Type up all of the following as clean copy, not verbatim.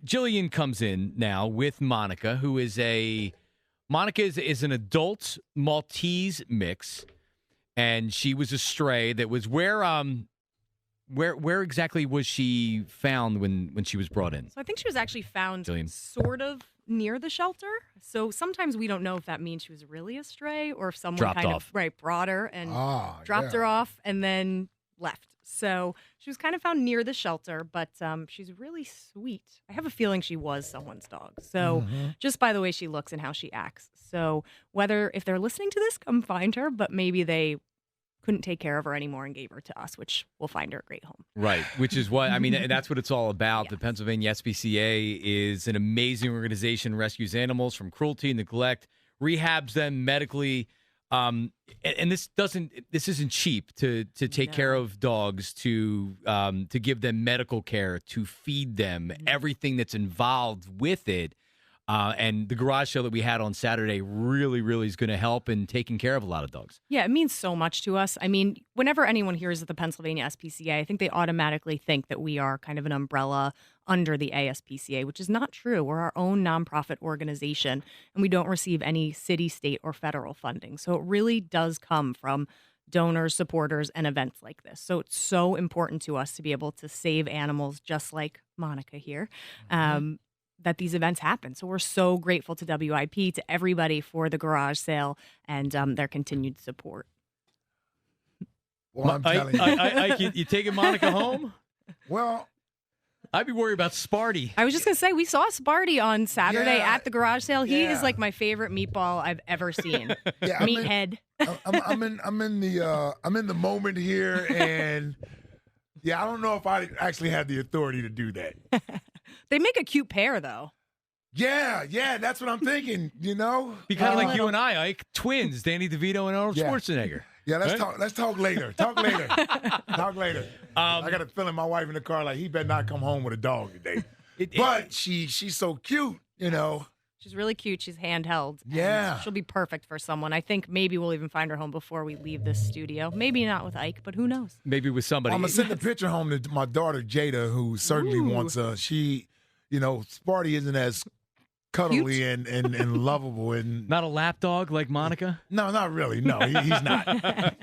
Jillian comes in now with Monica, who is Monica is an adult Maltese mix, and she was a stray that was where exactly was she found when she was brought in? So I think she was actually found Jillian. sort of near the shelter. So sometimes we don't know if that means she was really a stray or if someone Dropped kind off. of brought her and dropped her off and then left. So she was kind of found near the shelter, but she's really sweet. I have a feeling she was someone's dog. So just by the way she looks and how she acts. So if they're listening to this, come find her, but maybe they couldn't take care of her anymore and gave her to us, which will find her a great home. Right, which is what, I mean, that's what it's all about. Yes. The Pennsylvania Spca is an amazing organization, rescues animals from cruelty, neglect, rehabs them medically. And this isn't cheap to take care of dogs, to give them medical care, to feed them, everything that's involved with it. And the garage sale that we had on Saturday really, really is going to help in taking care of a lot of dogs. Yeah, it means so much to us. I mean, whenever anyone hears of the Pennsylvania Spca, I think they automatically think that we are kind of an umbrella under the ASPCA, which is not true. We're our own nonprofit organization, and we don't receive any city, state, or federal funding. So it really does come from donors, supporters, and events like this. So it's so important to us to be able to save animals just like Monica here. That these events happen. So we're so grateful to WIP, to everybody for the garage sale and their continued support. Well, I'm telling you. You taking Monica home? Well, I'd be worried about Sparty. I was just going to say, we saw Sparty on Saturday at the garage sale. He is like my favorite meatball I've ever seen. Meathead. I'm in the moment here, and I don't know if I actually have the authority to do that. They make a cute pair, though. Yeah, that's what I'm thinking, Be kind of like you and I, Ike, twins, Danny DeVito and Arnold Schwarzenegger. Yeah, let's talk later. Talk later. I got a feeling my wife in the car like, he better not come home with a dog today. But she's so cute, She's really cute. She's handheld. Yeah. She'll be perfect for someone. I think maybe we'll even find her home before we leave this studio. Maybe not with Ike, but who knows? Maybe with somebody. I'm going to send the picture home to my daughter, Jada, who certainly wants Sparty isn't as cuddly and lovable. And not a lap dog like Monica? No, not really. No, he's not.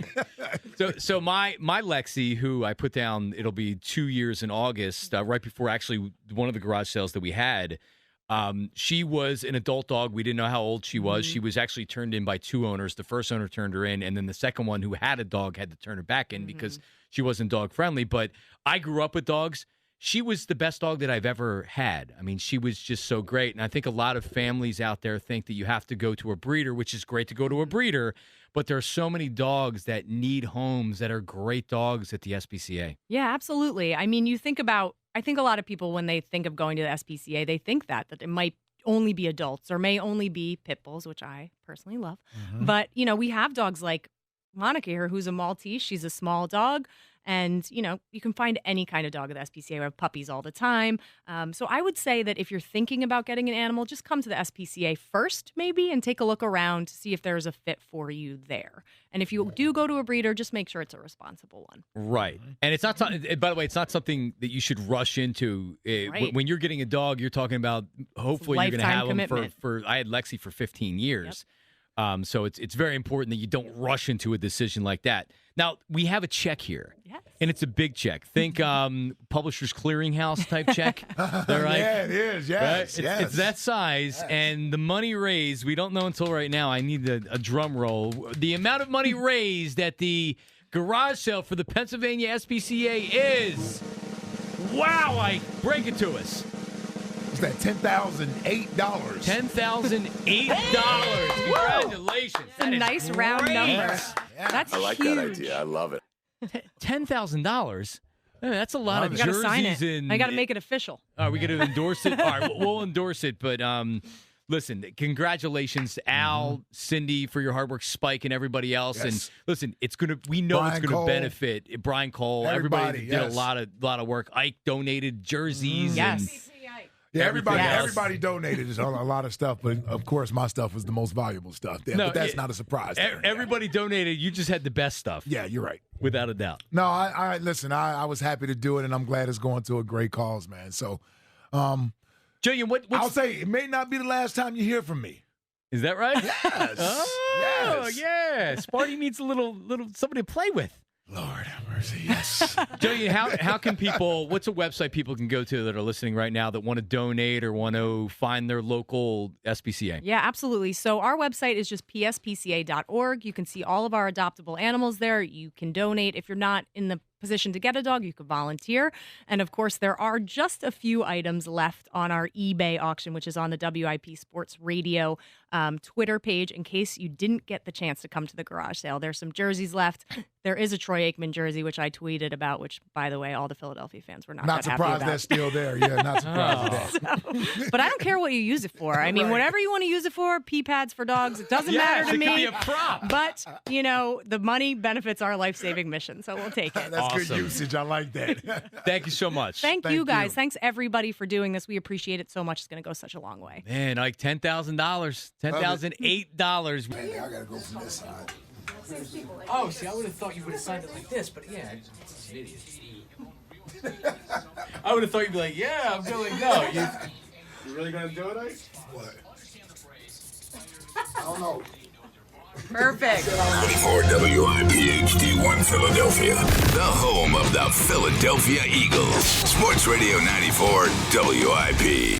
So my Lexi, who I put down, it'll be 2 years in August, right before actually one of the garage sales that we had. She was an adult dog. We didn't know how old she was. She was actually turned in by two owners. The first owner turned her in, and then the second one, who had a dog, had to turn her back in because she wasn't dog friendly. But I grew up with dogs. She was the best dog that I've ever had. I mean, she was just so great. And I think a lot of families out there think that you have to go to a breeder, which is great to go to a breeder. But there are so many dogs that need homes that are great dogs at the SPCA. Yeah, absolutely. I mean, I think a lot of people, when they think of going to the SPCA, they think that it might only be adults or may only be pit bulls, which I personally love. But, we have dogs like Monica here, who's a Maltese. She's a small dog. And, you can find any kind of dog at the SPCA. We have puppies all the time. So I would say that if you're thinking about getting an animal, just come to the SPCA first, maybe, and take a look around to see if there's a fit for you there. And if you do go to a breeder, just make sure it's a responsible one. Right. And it's not, by the way, it's not something that you should rush into. Right. When you're getting a dog, you're talking about hopefully you're going to have them for, I had Lexi for 15 years. Yep. So it's very important that you don't rush into a decision like that. Now, we have a check here, and it's a big check. Think Publishers Clearinghouse type check. Right? Yeah, it is, yes. Right? It's that size, and the money raised, we don't know until right now. I need a drum roll. The amount of money raised at the garage sale for the Pennsylvania SPCA is, wow, Ike, break it to us. Is that $10,008? $10,008. Congratulations. That's a nice round number. Yeah, That's I like huge. that idea. I love it. $10,000? That's a lot of You got to jerseys. sign it. And I got to make it official. Are we going to endorse it? All right, we'll endorse it. But listen, congratulations to Al, Cindy, for your hard work, Spike, and everybody else. Yes. And listen, we know Brian it's going Cole. to benefit Brian Cole. Everybody did a lot of work. Ike donated jerseys. Yes. Yeah, Everything else. everybody donated a lot of stuff, but of course my stuff was the most valuable stuff. Yeah, but that's not a surprise. Everybody donated. You just had the best stuff. Yeah, you're right. Without a doubt. No, I listen, I was happy to do it, and I'm glad it's going to a great cause, man. So, Jillian, I'll say it may not be the last time you hear from me. Is that right? Yes. Oh, Yes. yeah. Sparty needs a little somebody to play with. Lord have mercy. Yes. Jillian, how can people, what's a website people can go to that are listening right now that want to donate or want to find their local SPCA? Yeah, absolutely. So our website is just pspca.org. You can see all of our adoptable animals there. You can donate. If you're not in the position to get a dog, you could volunteer. And of course, there are just a few items left on our eBay auction, which is on the WIP Sports Radio Twitter page, in case you didn't get the chance to come to the garage sale. There's some jerseys left. There is a Troy Aikman jersey, which I tweeted about, which, by the way, all the Philadelphia fans were not that happy surprised about. that's still there. Yeah, not surprised at that. So, but I don't care what you use it for. I mean, whatever you want to use it for, pee pads for dogs, it doesn't matter to it me. could be a prop. But, the money benefits our life-saving mission, so we'll take it. That's Awesome. good usage. I like that. Thank you so much. Thank Thank you, guys. you. Thanks, everybody, for doing this. We appreciate it so much. It's going to go such a long way. Man, like $10,000, $10,008. I gotta go from this side. Oh, see, I would have thought you would have signed it like this, but yeah, I'm just an idiot. I would have thought you'd be like, yeah, I'm going, no. You really gonna do it, Ike? What? I don't know. Perfect. 94 WIPHD1 Philadelphia, the home of the Philadelphia Eagles. Sports Radio 94 WIP.